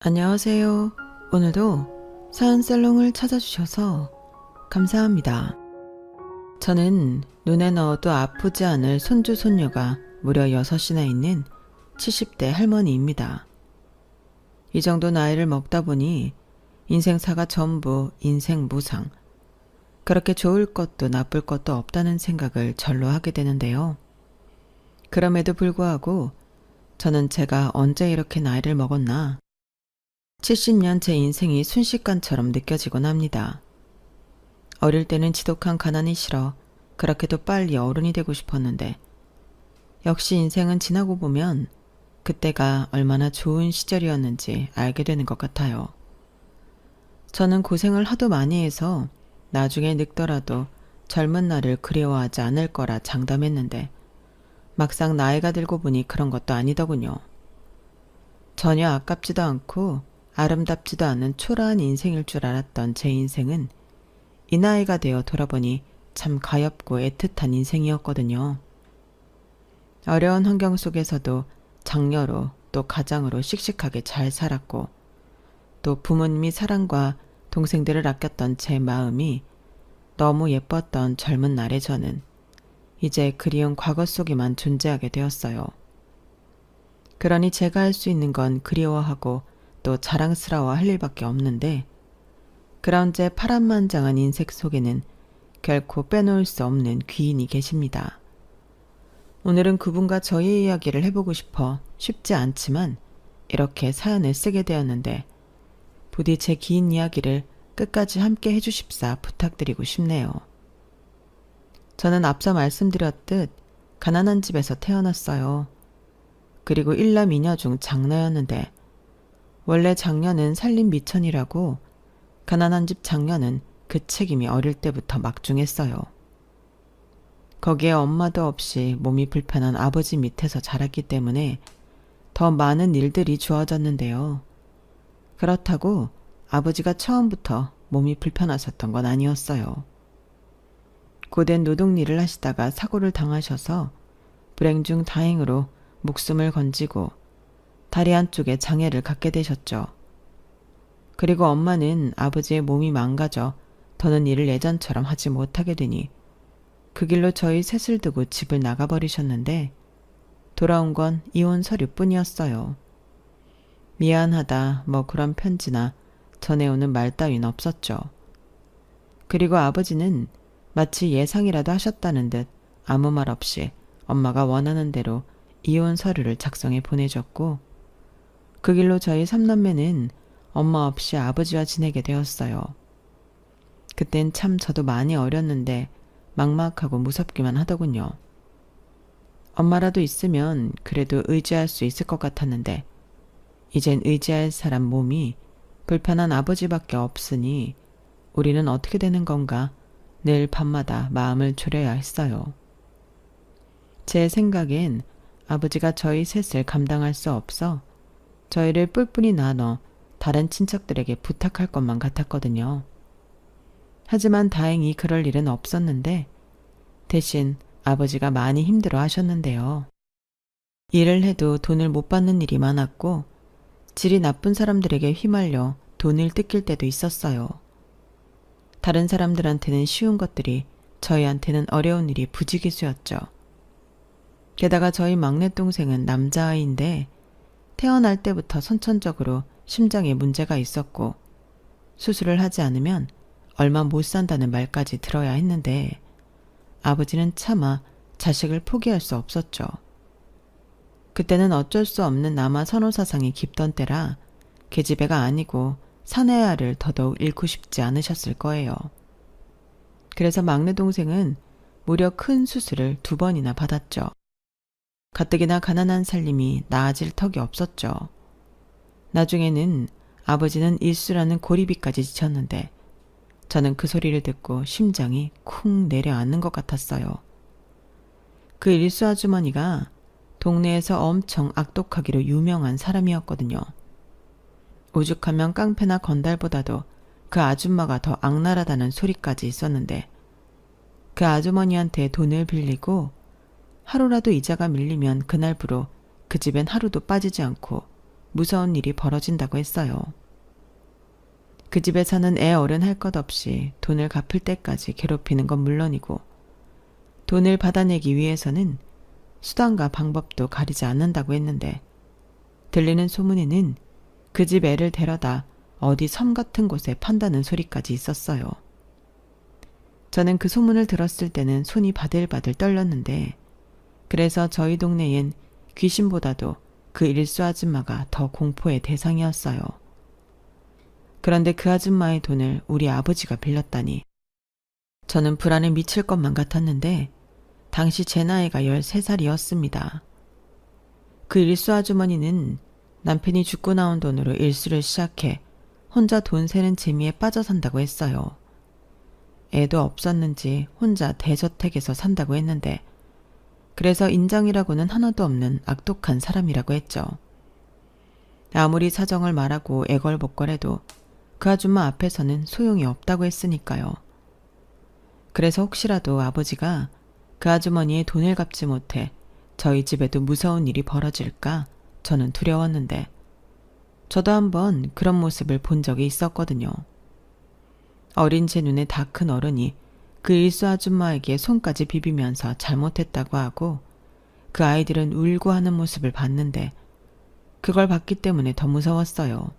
안녕하세요. 오늘도 사연살롱을 찾아주셔서 감사합니다. 저는 눈에 넣어도 아프지 않을 손주 손녀가 무려 6이나 있는 70대 할머니입니다. 이 정도 나이를 먹다 보니 인생사가 전부 인생 무상, 그렇게 좋을 것도 나쁠 것도 없다는 생각을 절로 하게 되는데요. 그럼에도 불구하고 저는 제가 언제 이렇게 나이를 먹었나 70년 제 인생이 순식간처럼 느껴지곤 합니다. 어릴 때는 지독한 가난이 싫어 그렇게도 빨리 어른이 되고 싶었는데 역시 인생은 지나고 보면 그때가 얼마나 좋은 시절이었는지 알게 되는 것 같아요. 저는 고생을 하도 많이 해서 나중에 늙더라도 젊은 날을 그리워하지 않을 거라 장담했는데 막상 나이가 들고 보니 그런 것도 아니더군요. 전혀 아깝지도 않고 아름답지도 않은 초라한 인생일 줄 알았던 제 인생은 이 나이가 되어 돌아보니 참 가엾고 애틋한 인생이었거든요. 어려운 환경 속에서도 장녀로 또 가장으로 씩씩하게 잘 살았고 또 부모님이 사랑과 동생들을 아꼈던 제 마음이 너무 예뻤던 젊은 날의 저는 이제 그리운 과거 속에만 존재하게 되었어요. 그러니 제가 할 수 있는 건 그리워하고 또 자랑스러워할 일밖에 없는데 그런 제 파란만장한 인생 속에는 결코 빼놓을 수 없는 귀인이 계십니다. 오늘은 그분과 저의 이야기를 해보고 싶어 쉽지 않지만 이렇게 사연을 쓰게 되었는데 부디 제 긴 이야기를 끝까지 함께 해주십사 부탁드리고 싶네요. 저는 앞서 말씀드렸듯 가난한 집에서 태어났어요. 그리고 일남 이녀 중 장녀였는데 원래 장녀는 살림 미천이라고 가난한 집 장녀는 그 책임이 어릴 때부터 막중했어요. 거기에 엄마도 없이 몸이 불편한 아버지 밑에서 자랐기 때문에 더 많은 일들이 주어졌는데요. 그렇다고 아버지가 처음부터 몸이 불편하셨던 건 아니었어요. 고된 노동일을 하시다가 사고를 당하셔서 불행 중 다행으로 목숨을 건지고 다리 한쪽에 장애를 갖게 되셨죠. 그리고 엄마는 아버지의 몸이 망가져 더는 일을 예전처럼 하지 못하게 되니 그 길로 저희 셋을 두고 집을 나가버리셨는데 돌아온 건 이혼 서류뿐이었어요. 미안하다 뭐 그런 편지나 전해오는 말 따윈 없었죠. 그리고 아버지는 마치 예상이라도 하셨다는 듯 아무 말 없이 엄마가 원하는 대로 이혼 서류를 작성해 보내줬고 그 길로 저희 삼남매는 엄마 없이 아버지와 지내게 되었어요. 그땐 참 저도 많이 어렸는데 막막하고 무섭기만 하더군요. 엄마라도 있으면 그래도 의지할 수 있을 것 같았는데 이젠 의지할 사람 몸이 불편한 아버지밖에 없으니 우리는 어떻게 되는 건가 늘 밤마다 마음을 졸여야 했어요. 제 생각엔 아버지가 저희 셋을 감당할 수 없어 저희를 뿔뿔이 나눠 다른 친척들에게 부탁할 것만 같았거든요. 하지만 다행히 그럴 일은 없었는데 대신 아버지가 많이 힘들어 하셨는데요. 일을 해도 돈을 못 받는 일이 많았고 질이 나쁜 사람들에게 휘말려 돈을 뜯길 때도 있었어요. 다른 사람들한테는 쉬운 것들이 저희한테는 어려운 일이 부지기수였죠. 게다가 저희 막내 동생은 남자아이인데 태어날 때부터 선천적으로 심장에 문제가 있었고 수술을 하지 않으면 얼마 못 산다는 말까지 들어야 했는데 아버지는 차마 자식을 포기할 수 없었죠. 그때는 어쩔 수 없는 남아 선호사상이 깊던 때라 계집애가 아니고 사내아를 더더욱 잃고 싶지 않으셨을 거예요. 그래서 막내 동생은 무려 큰 수술을 2번이나 받았죠. 가뜩이나 가난한 살림이 나아질 턱이 없었죠. 나중에는 아버지는 일수라는 고리비까지 지쳤는데 저는 그 소리를 듣고 심장이 쿵 내려앉는 것 같았어요. 그 일수 아주머니가 동네에서 엄청 악독하기로 유명한 사람이었거든요. 오죽하면 깡패나 건달보다도 그 아줌마가 더 악랄하다는 소리까지 있었는데 그 아주머니한테 돈을 빌리고 하루라도 이자가 밀리면 그날부로 그 집엔 하루도 빠지지 않고 무서운 일이 벌어진다고 했어요. 그 집에 사는 애 어른 할 것 없이 돈을 갚을 때까지 괴롭히는 건 물론이고 돈을 받아내기 위해서는 수단과 방법도 가리지 않는다고 했는데 들리는 소문에는 그 집 애를 데려다 어디 섬 같은 곳에 판다는 소리까지 있었어요. 저는 그 소문을 들었을 때는 손이 바들바들 떨렸는데 그래서 저희 동네엔 귀신보다도 그 일수 아줌마가 더 공포의 대상이었어요. 그런데 그 아줌마의 돈을 우리 아버지가 빌렸다니 저는 불안에 미칠 것만 같았는데 당시 제 나이가 13살이었습니다. 그 일수 아주머니는 남편이 죽고 나온 돈으로 일수를 시작해 혼자 돈 세는 재미에 빠져 산다고 했어요. 애도 없었는지 혼자 대저택에서 산다고 했는데 그래서 인정이라고는 하나도 없는 악독한 사람이라고 했죠. 아무리 사정을 말하고 애걸복걸해도 그 아줌마 앞에서는 소용이 없다고 했으니까요. 그래서 혹시라도 아버지가 그 아주머니의 돈을 갚지 못해 저희 집에도 무서운 일이 벌어질까 저는 두려웠는데 저도 한번 그런 모습을 본 적이 있었거든요. 어린 제 눈에 다 큰 어른이 그 일수 아줌마에게 손까지 비비면서 잘못했다고 하고 그 아이들은 울고 하는 모습을 봤는데 그걸 봤기 때문에 더 무서웠어요.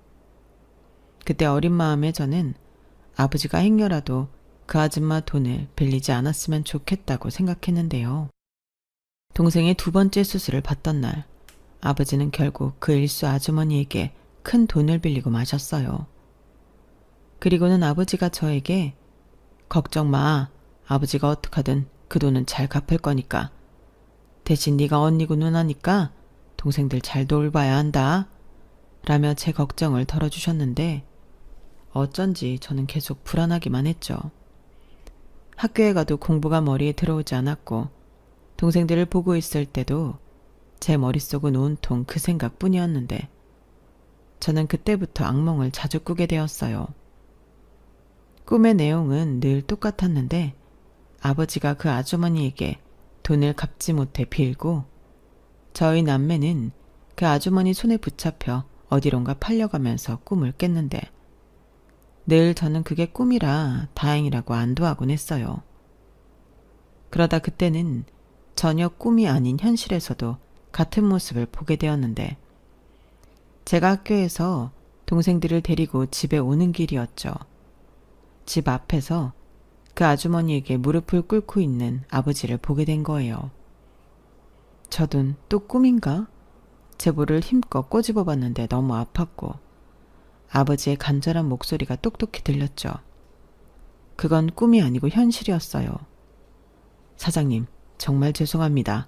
그때 어린 마음에 저는 아버지가 행여라도 그 아줌마 돈을 빌리지 않았으면 좋겠다고 생각했는데요. 동생의 2번째 수술을 받던 날 아버지는 결국 그 일수 아주머니에게 큰 돈을 빌리고 마셨어요. 그리고는 아버지가 저에게 걱정 마. 아버지가 어떡하든 그 돈은 잘 갚을 거니까. 대신 네가 언니고 누나니까 동생들 잘 돌봐야 한다. 라며 제 걱정을 덜어주셨는데 어쩐지 저는 계속 불안하기만 했죠. 학교에 가도 공부가 머리에 들어오지 않았고 동생들을 보고 있을 때도 제 머릿속은 온통 그 생각뿐이었는데 저는 그때부터 악몽을 자주 꾸게 되었어요. 꿈의 내용은 늘 똑같았는데 아버지가 그 아주머니에게 돈을 갚지 못해 빌고 저희 남매는 그 아주머니 손에 붙잡혀 어디론가 팔려가면서 꿈을 깼는데 늘 저는 그게 꿈이라 다행이라고 안도하곤 했어요. 그러다 그때는 전혀 꿈이 아닌 현실에서도 같은 모습을 보게 되었는데 제가 학교에서 동생들을 데리고 집에 오는 길이었죠. 집 앞에서 그 아주머니에게 무릎을 꿇고 있는 아버지를 보게 된 거예요. 저든 또 꿈인가? 제 볼을 힘껏 꼬집어 봤는데 너무 아팠고 아버지의 간절한 목소리가 똑똑히 들렸죠. 그건 꿈이 아니고 현실이었어요. 사장님, 정말 죄송합니다.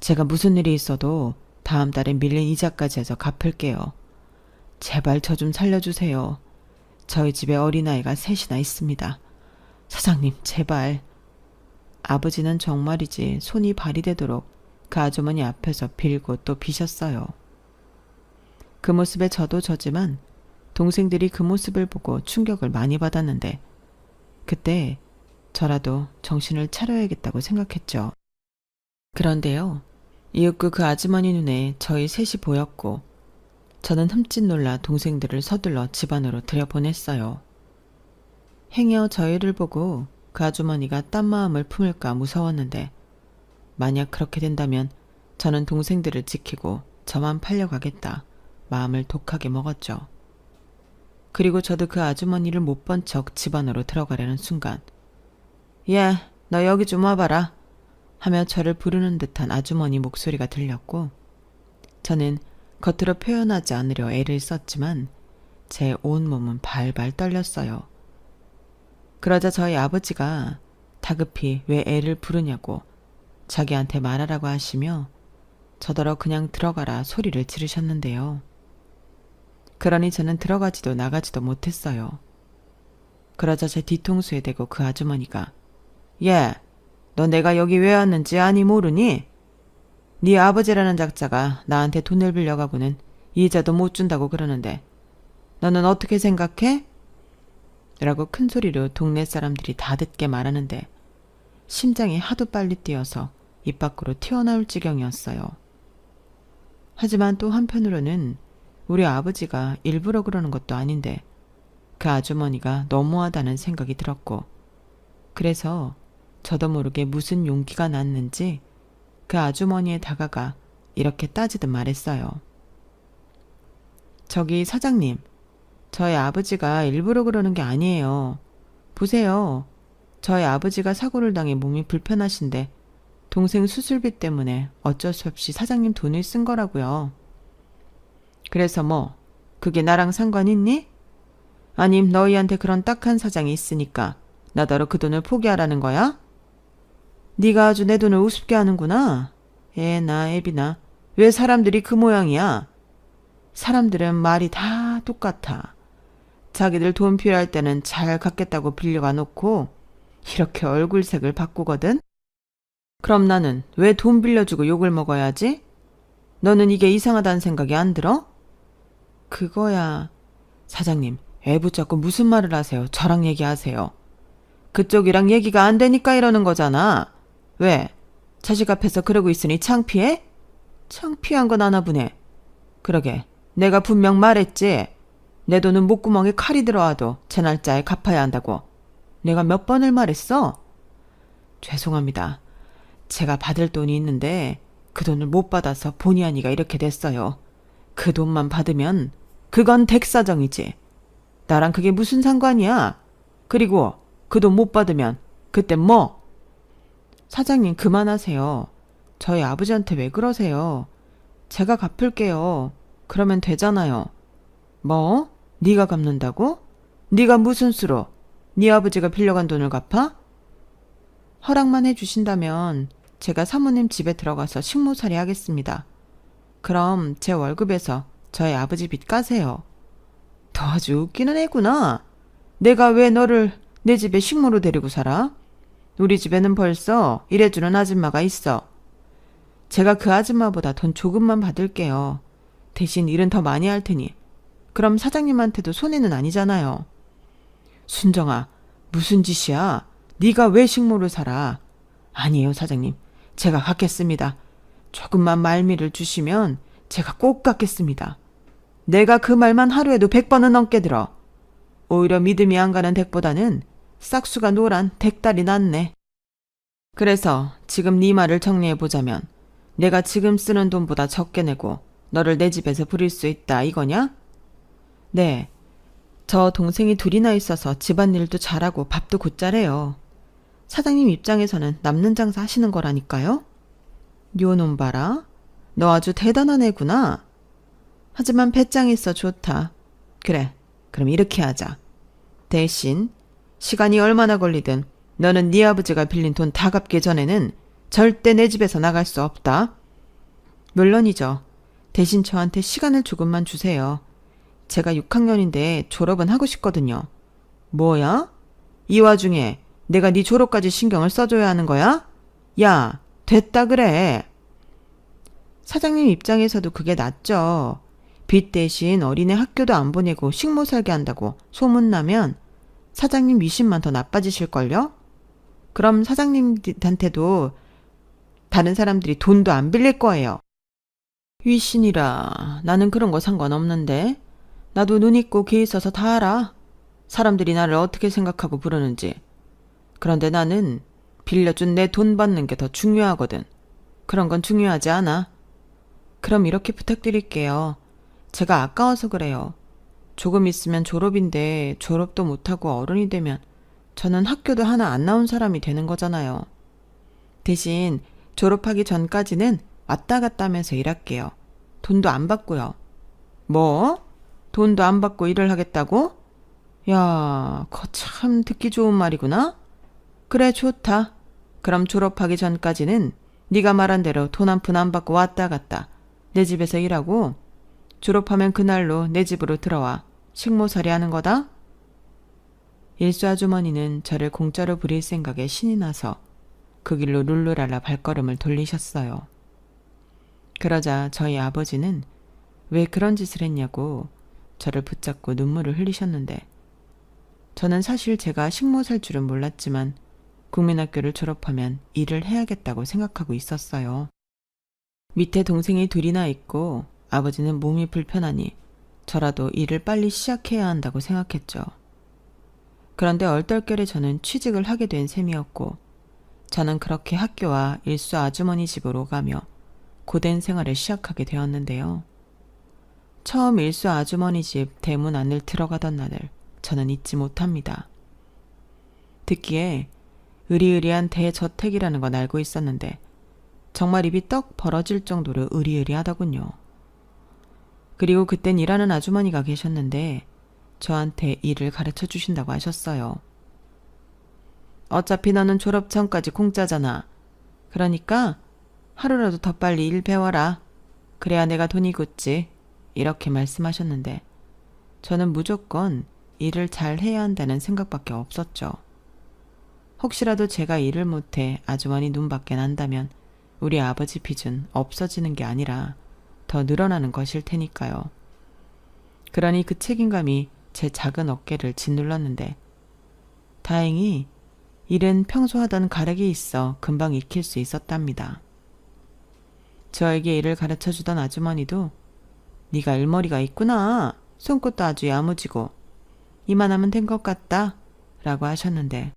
제가 무슨 일이 있어도 다음 달에 밀린 이자까지 해서 갚을게요. 제발 저 좀 살려주세요. 저희 집에 어린아이가 3이나 있습니다. 사장님, 제발. 아버지는 정말이지 손이 발이 되도록 그 아주머니 앞에서 빌고 또 비셨어요. 그 모습에 저도 저지만 동생들이 그 모습을 보고 충격을 많이 받았는데 그때 저라도 정신을 차려야겠다고 생각했죠. 그런데요. 이윽고 그 아주머니 눈에 저희 3이 보였고 저는 흠칫 놀라 동생들을 서둘러 집 안으로 들여보냈어요. 행여 저희를 보고 그 아주머니가 딴 마음을 품을까 무서웠는데 만약 그렇게 된다면 저는 동생들을 지키고 저만 팔려가겠다 마음을 독하게 먹었죠. 그리고 저도 그 아주머니를 못 본 척 집 안으로 들어가려는 순간 예, 너 여기 좀 와봐라 하며 저를 부르는 듯한 아주머니 목소리가 들렸고 저는 겉으로 표현하지 않으려 애를 썼지만 제 온몸은 발발 떨렸어요. 그러자 저희 아버지가 다급히 왜 애를 부르냐고 자기한테 말하라고 하시며 저더러 그냥 들어가라 소리를 지르셨는데요. 그러니 저는 들어가지도 나가지도 못했어요. 그러자 제 뒤통수에 대고 그 아주머니가 예, 너 내가 여기 왜 왔는지 아니 모르니? 네 아버지라는 작자가 나한테 돈을 빌려가고는 이자도 못 준다고 그러는데 너는 어떻게 생각해? 라고 큰 소리로 동네 사람들이 다 듣게 말하는데 심장이 하도 빨리 뛰어서 입 밖으로 튀어나올 지경이었어요. 하지만 또 한편으로는 우리 아버지가 일부러 그러는 것도 아닌데 그 아주머니가 너무하다는 생각이 들었고, 그래서 저도 모르게 무슨 용기가 났는지 그 아주머니에 다가가 이렇게 따지듯 말했어요. 저기 사장님, 저희 아버지가 일부러 그러는 게 아니에요. 보세요. 저희 아버지가 사고를 당해 몸이 불편하신데 동생 수술비 때문에 어쩔 수 없이 사장님 돈을 쓴 거라고요. 그래서 뭐 그게 나랑 상관 있니? 아님 너희한테 그런 딱한 사장이 있으니까 나더러 그 돈을 포기하라는 거야? 네가 아주 내 돈을 우습게 하는구나. 애나 애비나 왜 사람들이 그 모양이야? 사람들은 말이 다 똑같아. 자기들 돈 필요할 때는 잘 갚겠다고 빌려가 놓고 이렇게 얼굴색을 바꾸거든? 그럼 나는 왜 돈 빌려주고 욕을 먹어야지? 너는 이게 이상하다는 생각이 안 들어? 그거야. 사장님, 애 붙잡고 무슨 말을 하세요? 저랑 얘기하세요. 그쪽이랑 얘기가 안 되니까 이러는 거잖아. 왜? 자식 앞에서 그러고 있으니 창피해? 창피한 건 하나 보네. 그러게, 내가 분명 말했지. 내 돈은 목구멍에 칼이 들어와도 제 날짜에 갚아야 한다고. 내가 몇 번을 말했어? 죄송합니다. 제가 받을 돈이 있는데 그 돈을 못 받아서 본의 아니가 이렇게 됐어요. 그 돈만 받으면 그건 댁사정이지. 나랑 그게 무슨 상관이야? 그리고 그 돈 못 받으면 그때 뭐? 사장님 그만하세요. 저희 아버지한테 왜 그러세요? 제가 갚을게요. 그러면 되잖아요. 뭐? 네가 갚는다고? 네가 무슨 수로? 네 아버지가 빌려간 돈을 갚아? 허락만 해주신다면 제가 사모님 집에 들어가서 식모살이 하겠습니다. 그럼 제 월급에서 저희 아버지 빚 까세요. 너 아주 웃기는 애구나. 내가 왜 너를 내 집에 식모로 데리고 살아? 우리 집에는 벌써 일해주는 아줌마가 있어. 제가 그 아줌마보다 돈 조금만 받을게요. 대신 일은 더 많이 할 테니. 그럼 사장님한테도 손해는 아니잖아요. 순정아, 무슨 짓이야? 네가 왜 식모를 살아? 아니에요, 사장님. 제가 갚겠습니다. 조금만 말미를 주시면 제가 꼭 갚겠습니다. 내가 그 말만 하루에도 100번은 넘게 들어. 오히려 믿음이 안 가는 댁보다는 싹수가 노란 댁딸이 낫네. 그래서 지금 네 말을 정리해보자면 내가 지금 쓰는 돈보다 적게 내고 너를 내 집에서 부릴 수 있다 이거냐? 네. 저 동생이 둘이나 있어서 집안일도 잘하고 밥도 곧잘해요. 사장님 입장에서는 남는 장사 하시는 거라니까요. 요놈 봐라. 너 아주 대단한 애구나. 하지만 배짱이 있어 좋다. 그래, 그럼 이렇게 하자. 대신 시간이 얼마나 걸리든 너는 네 아버지가 빌린 돈 다 갚기 전에는 절대 내 집에서 나갈 수 없다. 물론이죠. 대신 저한테 시간을 조금만 주세요. 제가 6학년인데 졸업은 하고 싶거든요. 뭐야? 이 와중에 내가 네 졸업까지 신경을 써줘야 하는 거야? 야, 됐다 그래. 사장님 입장에서도 그게 낫죠. 빚 대신 어린애 학교도 안 보내고 식모 살게 한다고 소문나면 사장님 위신만 더 나빠지실걸요? 그럼 사장님한테도 다른 사람들이 돈도 안 빌릴 거예요. 위신이라 나는 그런 거 상관없는데. 나도 눈 있고 귀 있어서 다 알아. 사람들이 나를 어떻게 생각하고 부르는지. 그런데 나는 빌려준 내 돈 받는 게 더 중요하거든. 그런 건 중요하지 않아. 그럼 이렇게 부탁드릴게요. 제가 아까워서 그래요. 조금 있으면 졸업인데 졸업도 못하고 어른이 되면 저는 학교도 하나 안 나온 사람이 되는 거잖아요. 대신 졸업하기 전까지는 왔다 갔다 하면서 일할게요. 돈도 안 받고요. 뭐? 돈도 안 받고 일을 하겠다고? 야, 그거 참 듣기 좋은 말이구나. 그래, 좋다. 그럼 졸업하기 전까지는 네가 말한 대로 돈 한 푼 안 받고 왔다 갔다 내 집에서 일하고 졸업하면 그날로 내 집으로 들어와 식모살이 하는 거다. 일수 아주머니는 저를 공짜로 부릴 생각에 신이 나서 그 길로 룰루랄라 발걸음을 돌리셨어요. 그러자 저희 아버지는 왜 그런 짓을 했냐고 저를 붙잡고 눈물을 흘리셨는데, 저는 사실 제가 식모 살 줄은 몰랐지만 국민학교를 졸업하면 일을 해야겠다고 생각하고 있었어요. 밑에 동생이 둘이나 있고 아버지는 몸이 불편하니 저라도 일을 빨리 시작해야 한다고 생각했죠. 그런데 얼떨결에 저는 취직을 하게 된 셈이었고, 저는 그렇게 학교와 일수 아주머니 집으로 가며 고된 생활을 시작하게 되었는데요. 처음 일수 아주머니 집 대문 안을 들어가던 날을 저는 잊지 못합니다. 듣기에 으리으리한 대저택이라는 건 알고 있었는데 정말 입이 떡 벌어질 정도로 으리으리하더군요. 그리고 그땐 일하는 아주머니가 계셨는데 저한테 일을 가르쳐 주신다고 하셨어요. 어차피 너는 졸업 전까지 공짜잖아. 그러니까 하루라도 더 빨리 일 배워라. 그래야 내가 돈이 굳지. 이렇게 말씀하셨는데 저는 무조건 일을 잘 해야 한다는 생각밖에 없었죠. 혹시라도 제가 일을 못해 아주머니 눈밖에 난다면 우리 아버지 빚은 없어지는 게 아니라 더 늘어나는 것일 테니까요. 그러니 그 책임감이 제 작은 어깨를 짓눌렀는데 다행히 일은 평소 하던 가락이 있어 금방 익힐 수 있었답니다. 저에게 일을 가르쳐주던 아주머니도 네가 일머리가 있구나. 손끝도 아주 야무지고 이만하면 된 것 같다 라고 하셨는데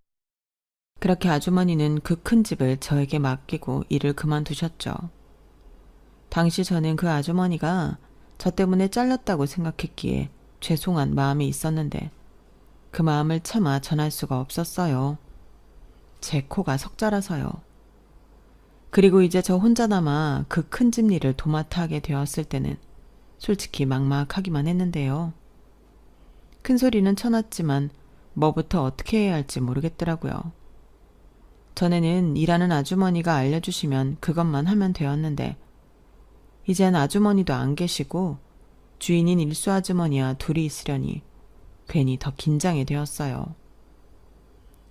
그렇게 아주머니는 그 큰 집을 저에게 맡기고 일을 그만두셨죠. 당시 저는 그 아주머니가 저 때문에 잘렸다고 생각했기에 죄송한 마음이 있었는데 그 마음을 차마 전할 수가 없었어요. 제 코가 석자라서요. 그리고 이제 저 혼자 남아 그 큰 집 일을 도맡아 하게 되었을 때는 솔직히 막막하기만 했는데요. 큰 소리는 쳐놨지만 뭐부터 어떻게 해야 할지 모르겠더라고요. 전에는 일하는 아주머니가 알려주시면 그것만 하면 되었는데 이젠 아주머니도 안 계시고 주인인 일수 아주머니와 둘이 있으려니 괜히 더 긴장이 되었어요.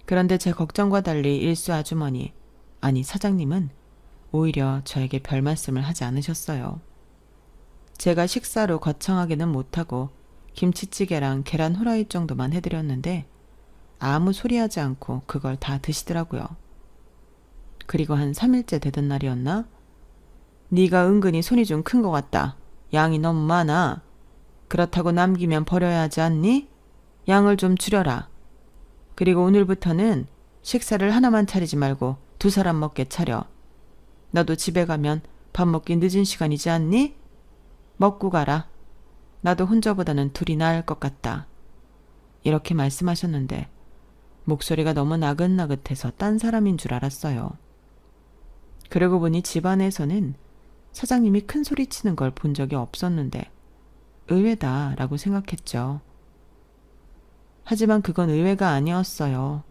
그런데 제 걱정과 달리 일수 아주머니, 아니 사장님은 오히려 저에게 별 말씀을 하지 않으셨어요. 제가 식사로 거창하게는 못하고 김치찌개랑 계란 후라이 정도만 해드렸는데 아무 소리하지 않고 그걸 다 드시더라고요. 그리고 한 3일째 되던 날이었나? 네가 은근히 손이 좀 큰 것 같다. 양이 너무 많아. 그렇다고 남기면 버려야 하지 않니? 양을 좀 줄여라. 그리고 오늘부터는 식사를 하나만 차리지 말고 두 사람 먹게 차려. 너도 집에 가면 밥 먹기 늦은 시간이지 않니? 먹고 가라. 나도 혼자보다는 둘이 나을 것 같다. 이렇게 말씀하셨는데 목소리가 너무 나긋나긋해서 딴 사람인 줄 알았어요. 그러고 보니 집안에서는 사장님이 큰 소리 치는 걸 본 적이 없었는데 의외다라고 생각했죠. 하지만 그건 의외가 아니었어요.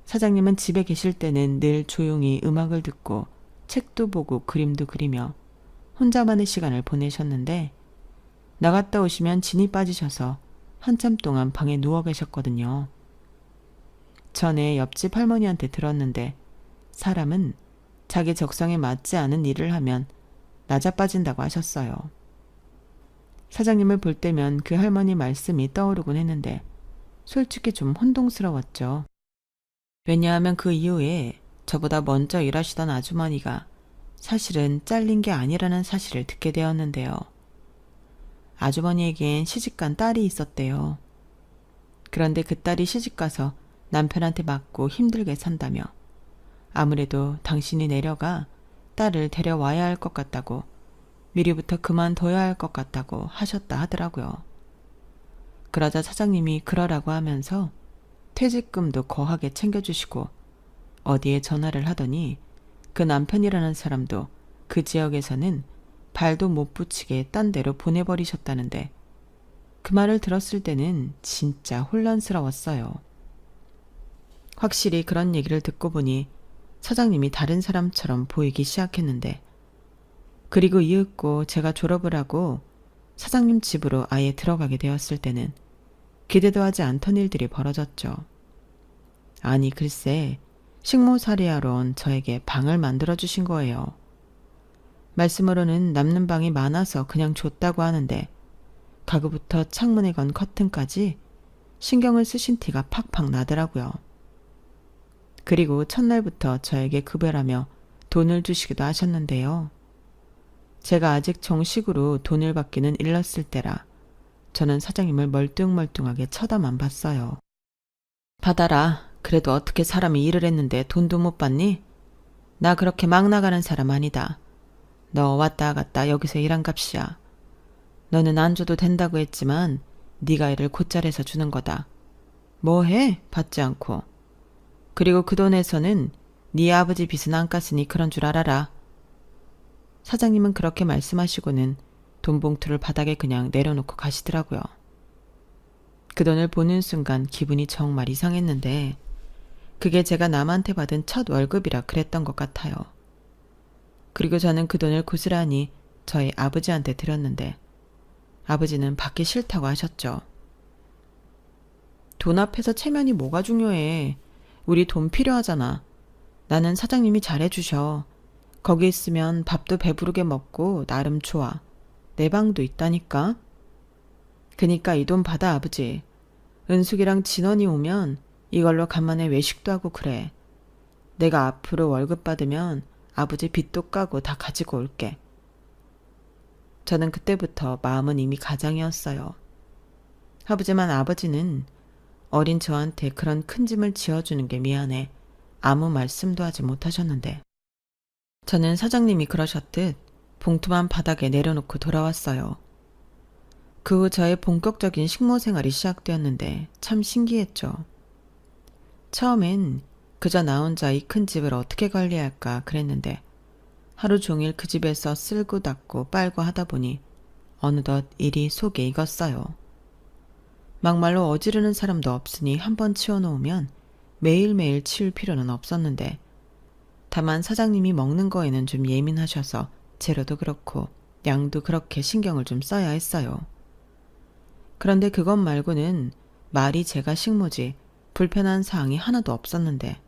사장님은 집에 계실 때는 늘 조용히 음악을 듣고 책도 보고 그림도 그리며 혼자만의 시간을 보내셨는데 나갔다 오시면 진이 빠지셔서 한참 동안 방에 누워 계셨거든요. 전에 옆집 할머니한테 들었는데 사람은 자기 적성에 맞지 않은 일을 하면 낮아빠진다고 하셨어요. 사장님을 볼 때면 그 할머니 말씀이 떠오르곤 했는데 솔직히 좀 혼동스러웠죠. 왜냐하면 그 이후에 저보다 먼저 일하시던 아주머니가 사실은 잘린 게 아니라는 사실을 듣게 되었는데요. 아주머니에겐 시집간 딸이 있었대요. 그런데 그 딸이 시집가서 남편한테 맞고 힘들게 산다며 아무래도 당신이 내려가 딸을 데려와야 할 것 같다고 미리부터 그만둬야 할 것 같다고 하셨다 하더라고요. 그러자 사장님이 그러라고 하면서 퇴직금도 거하게 챙겨주시고 어디에 전화를 하더니 그 남편이라는 사람도 그 지역에서는 발도 못 붙이게 딴 데로 보내버리셨다는데 그 말을 들었을 때는 진짜 혼란스러웠어요. 확실히 그런 얘기를 듣고 보니 사장님이 다른 사람처럼 보이기 시작했는데 그리고 이윽고 제가 졸업을 하고 사장님 집으로 아예 들어가게 되었을 때는 기대도 하지 않던 일들이 벌어졌죠. 아니 글쎄 식모살이하러 온 저에게 방을 만들어주신 거예요. 말씀으로는 남는 방이 많아서 그냥 줬다고 하는데 가구부터 창문에 건 커튼까지 신경을 쓰신 티가 팍팍 나더라고요. 그리고 첫날부터 저에게 급여라며 돈을 주시기도 하셨는데요. 제가 아직 정식으로 돈을 받기는 일렀을 때라 저는 사장님을 멀뚱멀뚱하게 쳐다만 봤어요. 받아라. 그래도 어떻게 사람이 일을 했는데 돈도 못 받니? 나 그렇게 막 나가는 사람 아니다. 너 왔다 갔다 여기서 일한 값이야. 너는 안 줘도 된다고 했지만 네가 일을 곧잘해서 주는 거다. 뭐 해? 받지 않고. 그리고 그 돈에서는 네 아버지 빚은 안 깠으니 그런 줄 알아라. 사장님은 그렇게 말씀하시고는 돈 봉투를 바닥에 그냥 내려놓고 가시더라고요. 그 돈을 보는 순간 기분이 정말 이상했는데 그게 제가 남한테 받은 첫 월급이라 그랬던 것 같아요. 그리고 저는 그 돈을 고스란히 저희 아버지한테 드렸는데 아버지는 받기 싫다고 하셨죠. 돈 앞에서 체면이 뭐가 중요해. 우리 돈 필요하잖아. 나는 사장님이 잘해주셔. 거기 있으면 밥도 배부르게 먹고 나름 좋아. 내 방도 있다니까. 그니까 이 돈 받아 아버지. 은숙이랑 진원이 오면 이걸로 간만에 외식도 하고 그래. 내가 앞으로 월급 받으면 아버지 빚도 까고 다 가지고 올게. 저는 그때부터 마음은 이미 가장이었어요. 하지만 아버지는 어린 저한테 그런 큰 짐을 지어주는 게 미안해 아무 말씀도 하지 못하셨는데 저는 사장님이 그러셨듯 봉투만 바닥에 내려놓고 돌아왔어요. 그 후 저의 본격적인 식모 생활이 시작되었는데 참 신기했죠. 처음엔 그저 나 혼자 이 큰 집을 어떻게 관리할까 그랬는데 하루 종일 그 집에서 쓸고 닦고 빨고 하다 보니 어느덧 일이 속에 익었어요. 막말로 어지르는 사람도 없으니 한번 치워놓으면 매일매일 치울 필요는 없었는데 다만 사장님이 먹는 거에는 좀 예민하셔서 재료도 그렇고 양도 그렇게 신경을 좀 써야 했어요. 그런데 그것 말고는 말이 제가 식모지 불편한 사항이 하나도 없었는데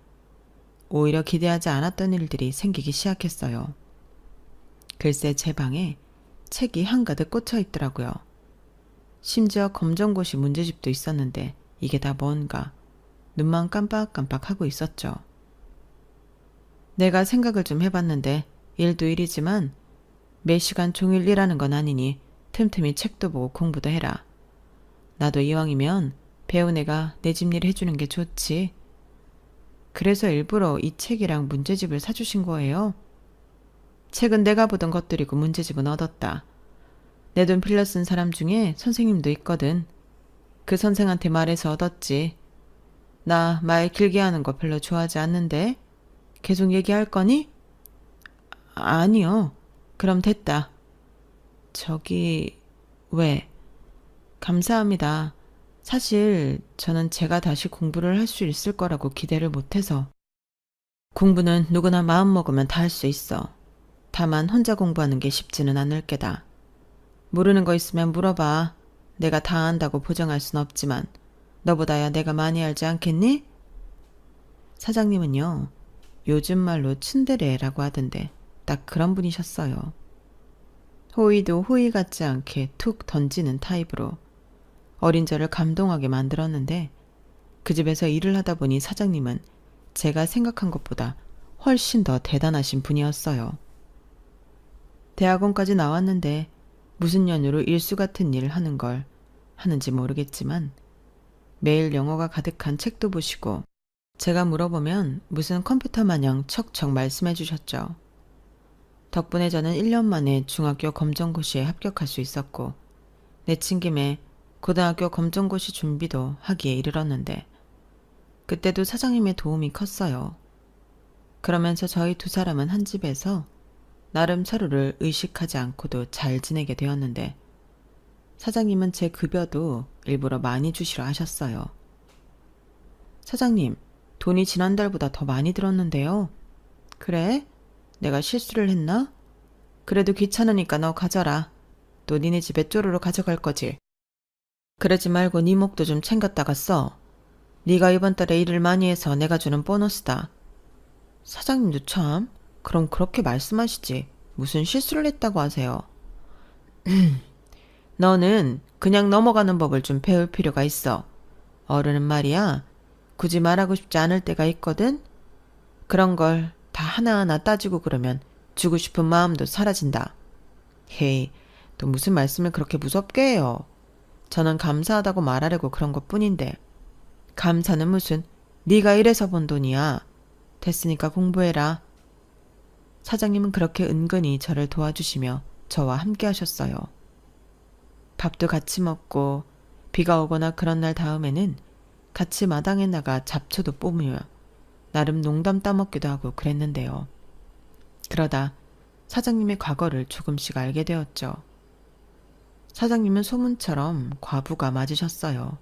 오히려 기대하지 않았던 일들이 생기기 시작했어요. 글쎄 제 방에 책이 한가득 꽂혀 있더라고요. 심지어 검정고시 문제집도 있었는데 이게 다 뭔가 눈만 깜빡깜빡 하고 있었죠. 내가 생각을 좀 해봤는데 일도 일이지만 몇 시간 종일 일하는 건 아니니 틈틈이 책도 보고 공부도 해라. 나도 이왕이면 배운 애가 내 집일 해주는 게 좋지. 그래서 일부러 이 책이랑 문제집을 사주신 거예요. 책은 내가 보던 것들이고 문제집은 얻었다. 내 돈 빌려 쓴 사람 중에 선생님도 있거든. 그 선생한테 말해서 얻었지. 나 말 길게 하는 거 별로 좋아하지 않는데 계속 얘기할 거니? 아니요. 그럼 됐다. 저기 왜? 감사합니다. 사실 저는 제가 다시 공부를 할 수 있을 거라고 기대를 못해서. 공부는 누구나 마음 먹으면 다 할 수 있어. 다만 혼자 공부하는 게 쉽지는 않을 게다. 모르는 거 있으면 물어봐. 내가 다 안다고 보장할 순 없지만 너보다야 내가 많이 알지 않겠니? 사장님은요. 요즘 말로 츤데레라고 하던데 딱 그런 분이셨어요. 호의도 호의 같지 않게 툭 던지는 타입으로 어린 저를 감동하게 만들었는데 그 집에서 일을 하다 보니 사장님은 제가 생각한 것보다 훨씬 더 대단하신 분이었어요. 대학원까지 나왔는데 무슨 연유로 일수 같은 일을 하는 걸 하는지 모르겠지만 매일 영어가 가득한 책도 보시고 제가 물어보면 무슨 컴퓨터 마냥 척척 말씀해 주셨죠. 덕분에 저는 1년 만에 중학교 검정고시에 합격할 수 있었고 내친 김에 고등학교 검정고시 준비도 하기에 이르렀는데 그때도 사장님의 도움이 컸어요. 그러면서 저희 두 사람은 한 집에서 나름 서로를 의식하지 않고도 잘 지내게 되었는데 사장님은 제 급여도 일부러 많이 주시려 하셨어요. 사장님, 돈이 지난달보다 더 많이 들었는데요. 그래? 내가 실수를 했나? 그래도 귀찮으니까 너 가져라. 또 니네 집에 쪼르르 가져갈 거지. 그러지 말고 네 목도 좀 챙겼다가 써. 네가 이번 달에 일을 많이 해서 내가 주는 보너스다. 사장님도 참, 그럼 그렇게 말씀하시지. 무슨 실수를 했다고 하세요. 너는 그냥 넘어가는 법을 좀 배울 필요가 있어. 어른은 말이야. 굳이 말하고 싶지 않을 때가 있거든. 그런 걸 다 하나하나 따지고 그러면 주고 싶은 마음도 사라진다. 헤이, 또 무슨 말씀을 그렇게 무섭게 해요. 저는 감사하다고 말하려고 그런 것뿐인데 감사는 무슨, 네가 이래서 번 돈이야. 됐으니까 공부해라. 사장님은 그렇게 은근히 저를 도와주시며 저와 함께 하셨어요. 밥도 같이 먹고 비가 오거나 그런 날 다음에는 같이 마당에 나가 잡초도 뽑으며 나름 농담 따먹기도 하고 그랬는데요. 그러다 사장님의 과거를 조금씩 알게 되었죠. 사장님은 소문처럼 과부가 맞으셨어요.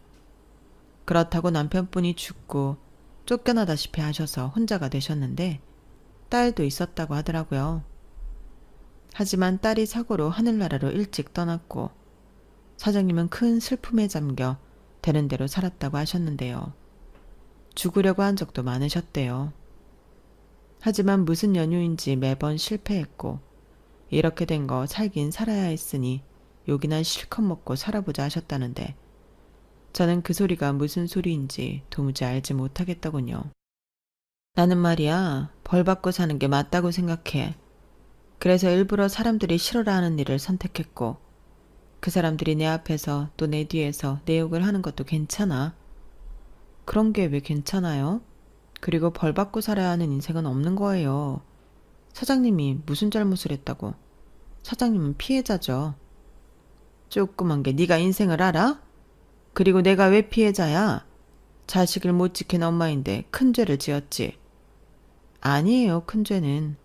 그렇다고 남편분이 죽고 쫓겨나다시피 하셔서 혼자가 되셨는데 딸도 있었다고 하더라고요. 하지만 딸이 사고로 하늘나라로 일찍 떠났고 사장님은 큰 슬픔에 잠겨 되는 대로 살았다고 하셨는데요. 죽으려고 한 적도 많으셨대요. 하지만 무슨 연유인지 매번 실패했고 이렇게 된 거 살긴 살아야 했으니 욕이나 실컷 먹고 살아보자 하셨다는데 저는 그 소리가 무슨 소리인지 도무지 알지 못하겠더군요. 나는 말이야, 벌 받고 사는 게 맞다고 생각해. 그래서 일부러 사람들이 싫어라 하는 일을 선택했고 그 사람들이 내 앞에서 또 내 뒤에서 내 욕을 하는 것도 괜찮아. 그런 게 왜 괜찮아요? 그리고 벌 받고 살아야 하는 인생은 없는 거예요. 사장님이 무슨 잘못을 했다고. 사장님은 피해자죠. 조그만 게 네가 인생을 알아? 그리고 내가 왜 피해자야? 자식을 못 지킨 엄마인데 큰 죄를 지었지. 아니에요, 큰 죄는.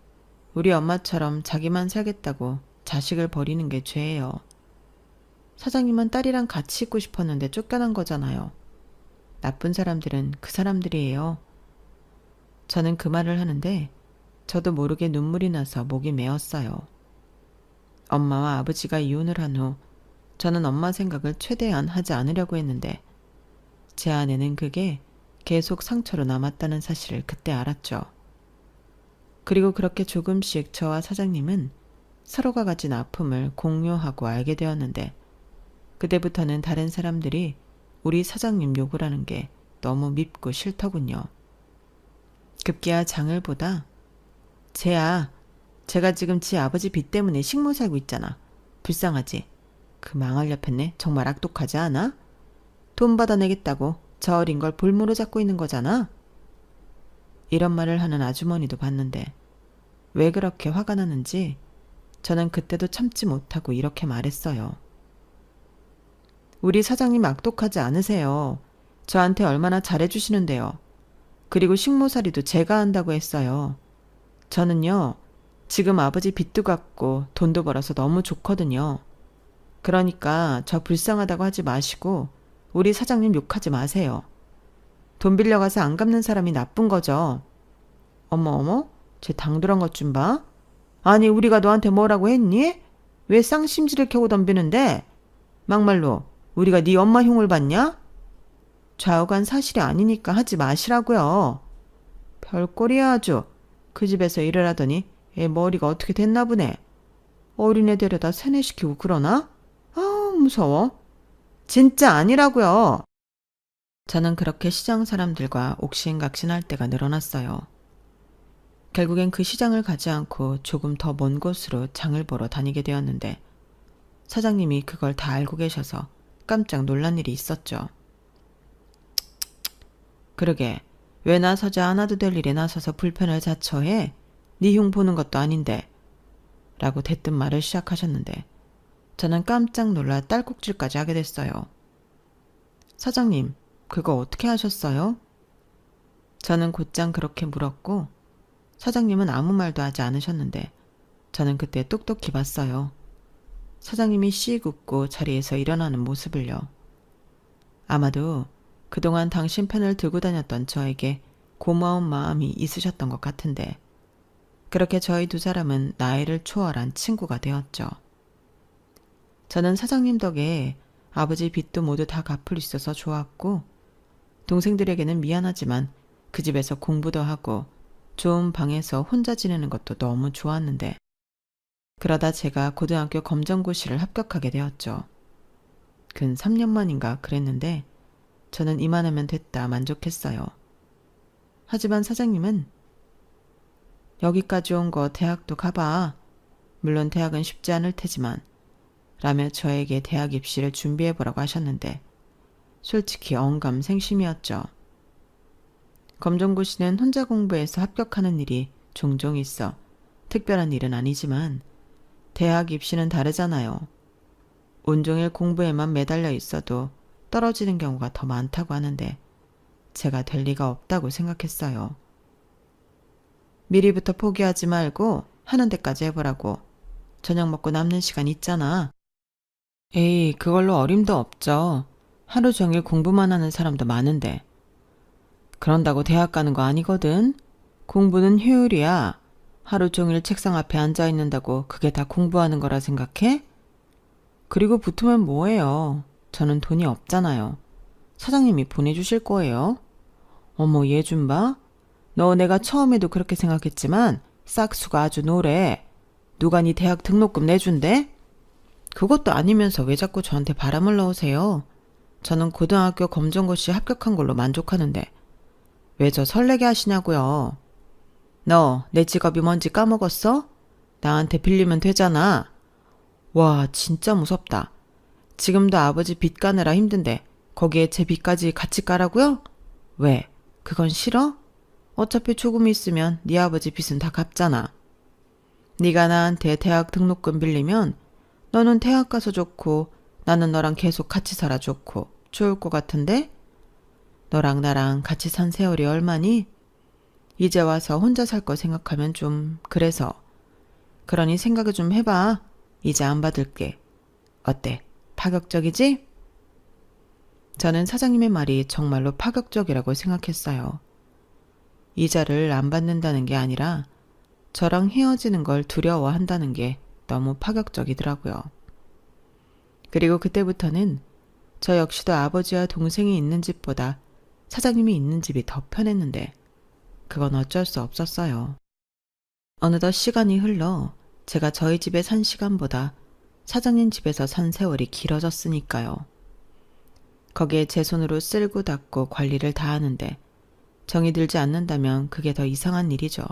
우리 엄마처럼 자기만 살겠다고 자식을 버리는 게 죄예요. 사장님은 딸이랑 같이 있고 싶었는데 쫓겨난 거잖아요. 나쁜 사람들은 그 사람들이에요. 저는 그 말을 하는데 저도 모르게 눈물이 나서 목이 메었어요. 엄마와 아버지가 이혼을 한 후 저는 엄마 생각을 최대한 하지 않으려고 했는데 제 안에는 그게 계속 상처로 남았다는 사실을 그때 알았죠. 그리고 그렇게 조금씩 저와 사장님은 서로가 가진 아픔을 공유하고 알게 되었는데 그때부터는 다른 사람들이 우리 사장님 욕을 하는 게 너무 밉고 싫더군요. 급기야 장을 보다 쟤야, 제가 지금 지 아버지 빚 때문에 식모 살고 있잖아. 불쌍하지? 그 망할 옆했네. 정말 악독하지 않아? 돈 받아내겠다고 저 어린 걸 볼모로 잡고 있는 거잖아. 이런 말을 하는 아주머니도 봤는데 왜 그렇게 화가 나는지 저는 그때도 참지 못하고 이렇게 말했어요. 우리 사장님 악독하지 않으세요. 저한테 얼마나 잘해주시는데요. 그리고 식모살이도 제가 한다고 했어요. 저는요, 지금 아버지 빚도 갚고 돈도 벌어서 너무 좋거든요. 그러니까 저 불쌍하다고 하지 마시고 우리 사장님 욕하지 마세요. 돈 빌려가서 안 갚는 사람이 나쁜 거죠. 어머, 쟤 당돌한 것 좀 봐. 아니, 우리가 너한테 뭐라고 했니? 왜 쌍심지를 켜고 덤비는데? 막말로 우리가 네 엄마 흉을 봤냐? 좌우간 사실이 아니니까 하지 마시라고요. 별꼴이야 아주. 그 집에서 일을 하더니 애 머리가 어떻게 됐나 보네. 어린애 데려다 세뇌시키고 그러나? 아, 무서워. 진짜 아니라고요. 저는 그렇게 시장 사람들과 옥신각신할 때가 늘어났어요. 결국엔 그 시장을 가지 않고 조금 더 먼 곳으로 장을 보러 다니게 되었는데 사장님이 그걸 다 알고 계셔서 깜짝 놀란 일이 있었죠. 그러게, 왜 나서지 않아도 될 일에 나서서 불편을 자처해? 네 흉 보는 것도 아닌데. 라고 대뜸 말을 시작하셨는데 저는 깜짝 놀라 딸꾹질까지 하게 됐어요. 사장님, 그거 어떻게 하셨어요? 저는 곧장 그렇게 물었고 사장님은 아무 말도 하지 않으셨는데 저는 그때 똑똑히 봤어요. 사장님이 씩 웃고 자리에서 일어나는 모습을요. 아마도 그동안 당신 펜을 들고 다녔던 저에게 고마운 마음이 있으셨던 것 같은데 그렇게 저희 두 사람은 나이를 초월한 친구가 되었죠. 저는 사장님 덕에 아버지 빚도 모두 다 갚을 수 있어서 좋았고 동생들에게는 미안하지만 그 집에서 공부도 하고 좋은 방에서 혼자 지내는 것도 너무 좋았는데 그러다 제가 고등학교 검정고시를 합격하게 되었죠. 근 3년 만인가 그랬는데 저는 이만하면 됐다 만족했어요. 하지만 사장님은 여기까지 온 거 대학도 가봐. 물론 대학은 쉽지 않을 테지만 라며 저에게 대학 입시를 준비해보라고 하셨는데 솔직히 언감생심이었죠. 검정고시는 혼자 공부해서 합격하는 일이 종종 있어 특별한 일은 아니지만 대학 입시는 다르잖아요. 온종일 공부에만 매달려 있어도 떨어지는 경우가 더 많다고 하는데 제가 될 리가 없다고 생각했어요. 미리부터 포기하지 말고 하는 데까지 해보라고. 저녁 먹고 남는 시간 있잖아. 에이, 그걸로 어림도 없죠. 하루 종일 공부만 하는 사람도 많은데. 그런다고 대학 가는 거 아니거든. 공부는 효율이야. 하루 종일 책상 앞에 앉아 있는다고 그게 다 공부하는 거라 생각해? 그리고 붙으면 뭐해요. 저는 돈이 없잖아요. 사장님이 보내주실 거예요. 어머, 얘 좀 봐. 너 내가 처음에도 그렇게 생각했지만 싹수가 아주 노래. 누가 네 대학 등록금 내준대? 그것도 아니면서 왜 자꾸 저한테 바람을 넣으세요? 저는 고등학교 검정고시 합격한 걸로 만족하는데 왜 저 설레게 하시냐고요. 너 내 직업이 뭔지 까먹었어? 나한테 빌리면 되잖아. 와, 진짜 무섭다. 지금도 아버지 빚 가느라 힘든데 거기에 제 빚까지 같이 까라고요? 왜? 그건 싫어? 어차피 조금 있으면 네 아버지 빚은 다 갚잖아. 네가 나한테 대학 등록금 빌리면 너는 대학 가서 좋고 나는 너랑 계속 같이 살아 좋고 좋을 것 같은데? 너랑 나랑 같이 산 세월이 얼마니? 이제 와서 혼자 살 거 생각하면 좀 그래서. 그러니 생각을 좀 해봐. 이제 안 받을게. 어때? 파격적이지? 저는 사장님의 말이 정말로 파격적이라고 생각했어요. 이자를 안 받는다는 게 아니라 저랑 헤어지는 걸 두려워한다는 게 너무 파격적이더라고요. 그리고 그때부터는 저 역시도 아버지와 동생이 있는 집보다 사장님이 있는 집이 더 편했는데 그건 어쩔 수 없었어요. 어느덧 시간이 흘러 제가 저희 집에 산 시간보다 사장님 집에서 산 세월이 길어졌으니까요. 거기에 제 손으로 쓸고 닦고 관리를 다 하는데 정이 들지 않는다면 그게 더 이상한 일이죠.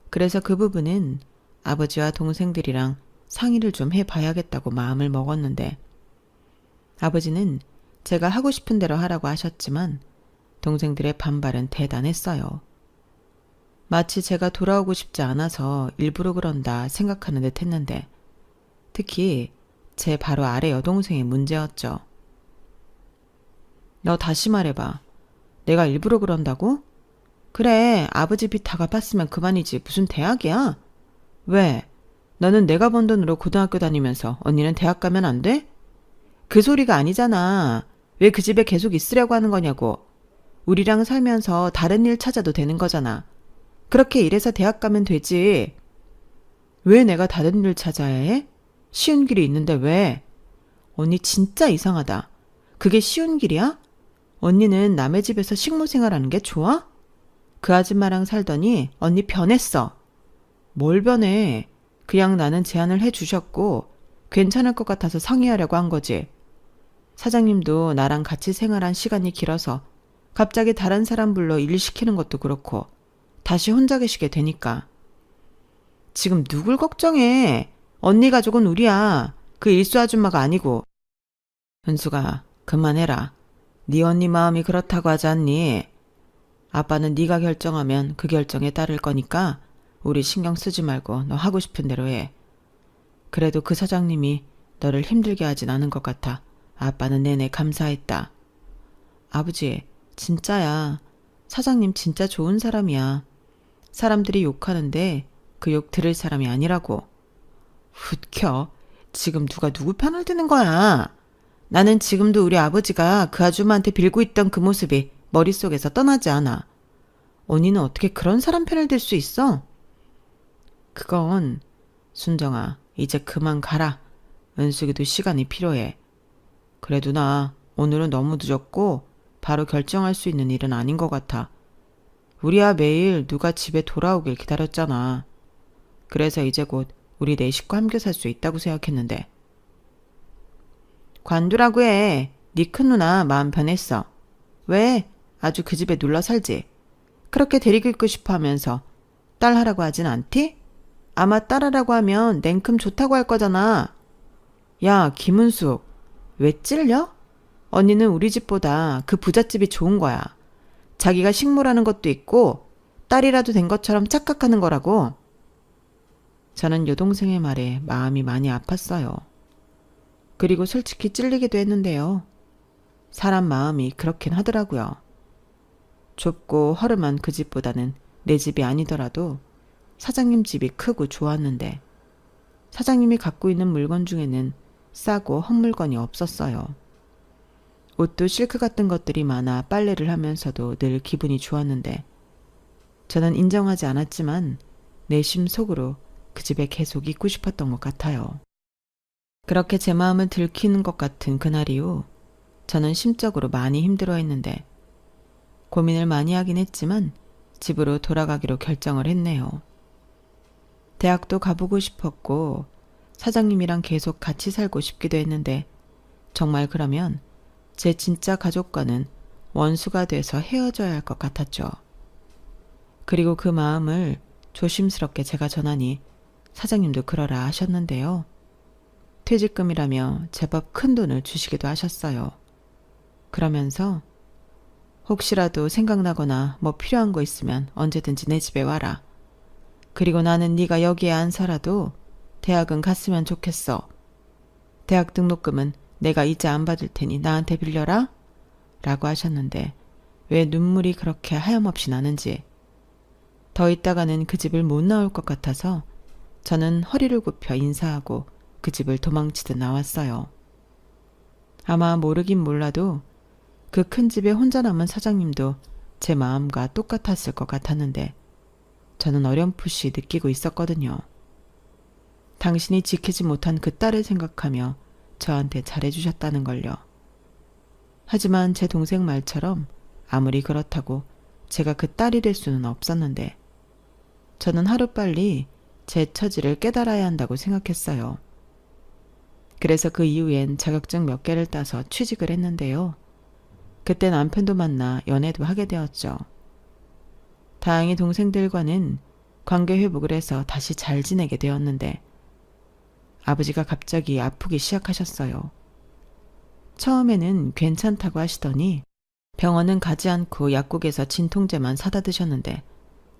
그래서 그 부분은 아버지와 동생들이랑 상의를 좀 해봐야겠다고 마음을 먹었는데 아버지는 제가 하고 싶은 대로 하라고 하셨지만 동생들의 반발은 대단했어요. 마치 제가 돌아오고 싶지 않아서 일부러 그런다 생각하는 듯 했는데 특히 제 바로 아래 여동생의 문제였죠. 너 다시 말해봐. 내가 일부러 그런다고? 그래, 아버지 빚 다 갚았으면 그만이지 무슨 대학이야? 왜? 너는 내가 번 돈으로 고등학교 다니면서 언니는 대학 가면 안 돼? 그 소리가 아니잖아. 왜 그 집에 계속 있으려고 하는 거냐고. 우리랑 살면서 다른 일 찾아도 되는 거잖아. 그렇게 일해서 대학 가면 되지. 왜 내가 다른 일 찾아야 해? 쉬운 길이 있는데 왜? 언니 진짜 이상하다. 그게 쉬운 길이야? 언니는 남의 집에서 식모 생활하는 게 좋아? 그 아줌마랑 살더니 언니 변했어. 뭘 변해? 그냥 나는 제안을 해주셨고 괜찮을 것 같아서 상의하려고 한 거지. 사장님도 나랑 같이 생활한 시간이 길어서 갑자기 다른 사람 불러 일 시키는 것도 그렇고 다시 혼자 계시게 되니까. 지금 누굴 걱정해? 언니 가족은 우리야. 그 일수 아줌마가 아니고. 은수가 그만해라. 네 언니 마음이 그렇다고 하지 않니? 아빠는 네가 결정하면 그 결정에 따를 거니까 우리 신경 쓰지 말고 너 하고 싶은 대로 해. 그래도 그 사장님이 너를 힘들게 하진 않은 것 같아. 아빠는 내내 감사했다. 아버지, 진짜야. 사장님 진짜 좋은 사람이야. 사람들이 욕하는데 그 욕 들을 사람이 아니라고. 웃겨. 지금 누가 누구 편을 드는 거야? 나는 지금도 우리 아버지가 그 아줌마한테 빌고 있던 그 모습이 머릿속에서 떠나지 않아. 언니는 어떻게 그런 사람 편을 들 수 있어? 그건 순정아, 이제 그만 가라. 은숙이도 시간이 필요해. 그래도 나 오늘은 너무 늦었고 바로 결정할 수 있는 일은 아닌 것 같아. 우리야 매일 누가 집에 돌아오길 기다렸잖아. 그래서 이제 곧 우리 네 식구 함께 살 수 있다고 생각했는데. 관두라고 해. 네 큰 누나 마음 변했어. 왜? 아주 그 집에 눌러 살지. 그렇게 데리고 있고 싶어 하면서 딸하라고 하진 않디? 아마 딸하라고 하면 냉큼 좋다고 할 거잖아. 야, 김은숙, 왜 찔려? 언니는 우리 집보다 그 부잣집이 좋은 거야. 자기가 식모라는 것도 있고 딸이라도 된 것처럼 착각하는 거라고. 저는 여동생의 말에 마음이 많이 아팠어요. 그리고 솔직히 찔리기도 했는데요. 사람 마음이 그렇긴 하더라고요. 좁고 허름한 그 집보다는 내 집이 아니더라도 사장님 집이 크고 좋았는데 사장님이 갖고 있는 물건 중에는 싸고 헛물건이 없었어요. 옷도 실크 같은 것들이 많아 빨래를 하면서도 늘 기분이 좋았는데 저는 인정하지 않았지만 내심 속으로 그 집에 계속 있고 싶었던 것 같아요. 그렇게 제 마음을 들키는 것 같은 그날 이후 저는 심적으로 많이 힘들어했는데 고민을 많이 하긴 했지만 집으로 돌아가기로 결정을 했네요. 대학도 가보고 싶었고 사장님이랑 계속 같이 살고 싶기도 했는데 정말 그러면 제 진짜 가족과는 원수가 돼서 헤어져야 할 것 같았죠. 그리고 그 마음을 조심스럽게 제가 전하니 사장님도 그러라 하셨는데요. 퇴직금이라며 제법 큰 돈을 주시기도 하셨어요. 그러면서 혹시라도 생각나거나 뭐 필요한 거 있으면 언제든지 내 집에 와라. 그리고 나는 네가 여기에 안 살아도 대학은 갔으면 좋겠어. 대학 등록금은 내가 이제 안 받을 테니 나한테 빌려라. 라고 하셨는데 왜 눈물이 그렇게 하염없이 나는지 더 있다가는 그 집을 못 나올 것 같아서 저는 허리를 굽혀 인사하고 그 집을 도망치듯 나왔어요. 아마 모르긴 몰라도 그 큰 집에 혼자 남은 사장님도 제 마음과 똑같았을 것 같았는데 저는 어렴풋이 느끼고 있었거든요. 당신이 지키지 못한 그 딸을 생각하며 저한테 잘해주셨다는 걸요. 하지만 제 동생 말처럼 아무리 그렇다고 제가 그 딸이 될 수는 없었는데 저는 하루빨리 제 처지를 깨달아야 한다고 생각했어요. 그래서 그 이후엔 자격증 몇 개를 따서 취직을 했는데요. 그때 남편도 만나 연애도 하게 되었죠. 다행히 동생들과는 관계 회복을 해서 다시 잘 지내게 되었는데 아버지가 갑자기 아프기 시작하셨어요. 처음에는 괜찮다고 하시더니 병원은 가지 않고 약국에서 진통제만 사다 드셨는데